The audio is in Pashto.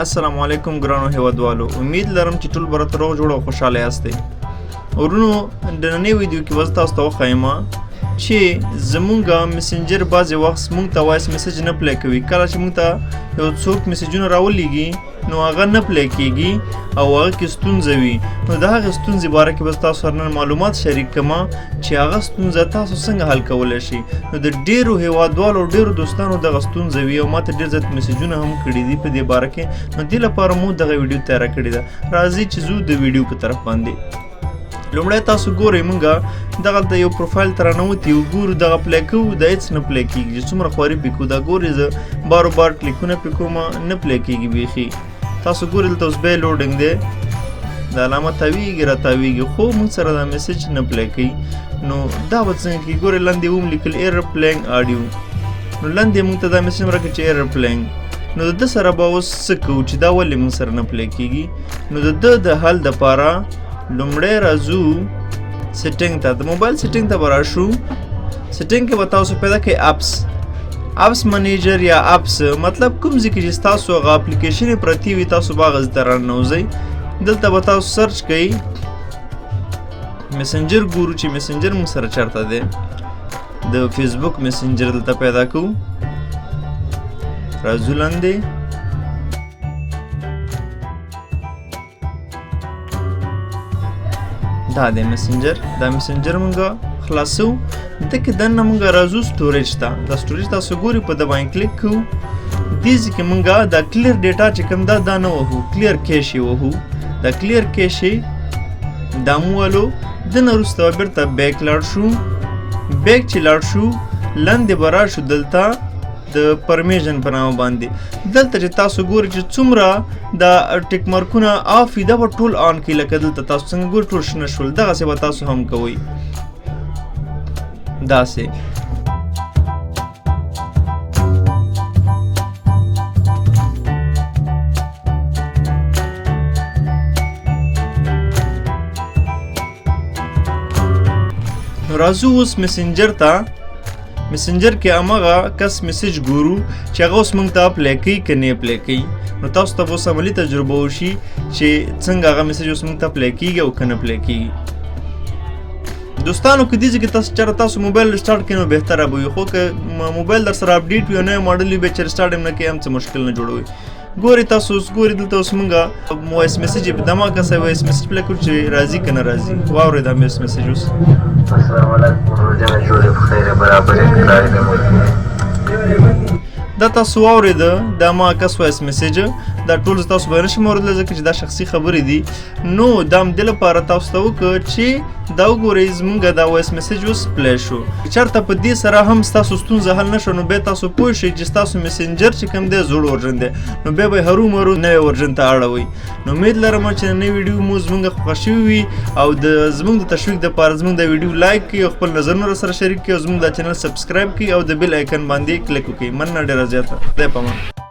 السلام علیکم ګرانو هیوادوالو، امید لرم چې ټول به راته روغ جوړ او خوشحاله یاستئ. ورونو د نننۍ ویډیو کې به زه تاسو ته وښیم چې زمونږ میسنجر بعضې وخت موږ ته وایس میسج نه پلی کوي. کله چې موږ ته یو څوک میسجونه راولېږي نو هغه نه پلی کېږي او هغه کې ستونزه وي. نو د هغې ستونزې باره کې به تاسو سره نن معلومات شریک کړم چې هغه ستونزه تاسو څنګه حل کولی شئ. نو د ډېرو هیوادوالو او ډېرو دوستانو دغه ستونزه وي او ما ته ډېر زیات میسجونه هم کړي دي په دې باره کې. نو دې لپاره مو دغه ویډیو تیاره کړې ده. راځئ چې ځو د ویډیو په طرف باندې. لومړی تاسو ګورئ موږ دغلته یو پروفایل ته رانوتي یو ګورو دغه پلی کوو د هېڅ نه پلی کېږي چې څومره خواري پې کوو. دا ګورئ زه بارو بار کلیکونه پې کوم نه پلی کېږي بیخي. تاسو ګورئ دلته اوس بیا لوډینګ دی د علامه تاویږي را تاویږي خو موږ سره دا میسج نه پلی کوي. نو دا به څنګه کېږي؟ ګورئ لاندې وم لیکل ایر پلینګ آډیو. نو لاندې موږ ته دا میسج هم راکړي چې ایر پلینګ. نو د ده سره به اوس څه کوو چې دا ولې موږ سره نه پلی کېږي؟ نو د ده د حل دپاره لومړی راځو سیټینګ ته. د موبایل سیټینګ ته به راشو. سیټینګ کې به تاسو پیدا کړئ اپس منیجر یا اپس، مطلب کوم ځای کې چې ستاسو هغه اپلیکیشنې پرتې وي تاسو به هغه ځای ته راننوځئ. دلته به تاسو سرچ کوئ میسنجر. ګورو چې میسنجر موږ سره چرته دی. د فیسبوک میسنجر دلته پیدا کوو. راځو لاندې. دا دی میسنجر. دا میسنجر موږ خلاصو. دغه دننه موږ راځو سټوریج ته. دا سټوریج تاسو ګورئ په ده باندې کلیک کوو. دې ځای کې موږ دا کلیر ډیټا چې کوم دا نه وهو، کلیر کیش یې وهو. دا کلیر کیش یې دا مو والو. د نه وروسته به بېرته بیک لاړ شو. بیک چې لاړ شو لاندې به راشو دلته د پرمیشن په نامه باندې. دلته چې تاسو ګورئ چې څومره دا ټیک مارکونه آف وي دا به ټول آن کړي. لکه دلته تاسو څنګه ګورئ ټول شنه شول. دغسې به تاسو هم کوئ داسې. راځو اوس میسنجر ته. میسنجر کې هماغه کس میسج ګورو چې هغه اوس موږ ته پلی کوي که نه پلی کوي. نو تاسو ته به اوس عملي تجربه وشي چې څنګه هغه میسج اوس موږ ته پلی کېږي او که نه پلی کېږي. دوستانو که دې ځای کې تاسو موبایل سټارټ کړئ نو بهتره به وي. خو که موبایل در سره اپډیټ وي او نوی ماډل وي بیا چې سټارټ هم نه کوي هم څه مشکل نه جوړوي. ګورئ تاسو اوس ګورئ دلته اوس موږ وایس میسج دماغه سه وایس میسج پلی کړو چې راځي که نه راځي. واورئ دا وایس میسج اوس. السلام علیکم روزانه جوړې په خیر برابرې کړای دې مو. دا تاسو واورئ دا ما کس وایس میسج. دا ټول تاسو به نشم اورېدلی ځکه چې دا شخصي خبرې دي. نو دا هم دې لپاره تاسو ته وکړه چې دا وګورئ زمونږ دا وایس میسج اوس پلی شو. چېرته په دې سره هم ستاسو ستونزه حل نه شوه نو بیا تاسو پوه شئ چې ستاسو میسنجر چې کوم دی زوړ ورژن دی. نو بیا به یې هرومرو نوی ورژن ته اړوئ. نو امید لرم چې نننۍ ویډیو مو زمونږ خوښه شوې وي او زمونږ د تشویق دپاره زمونږ دا ویډیو لایک کړئ او خپل نظرونه راسره شریک کړئ او زمونږ دا چینل سبسکرایب کړئ او د بیل آیکن باندې کلیک وکړئ. مننه ډېره زیاته. خدای پامان.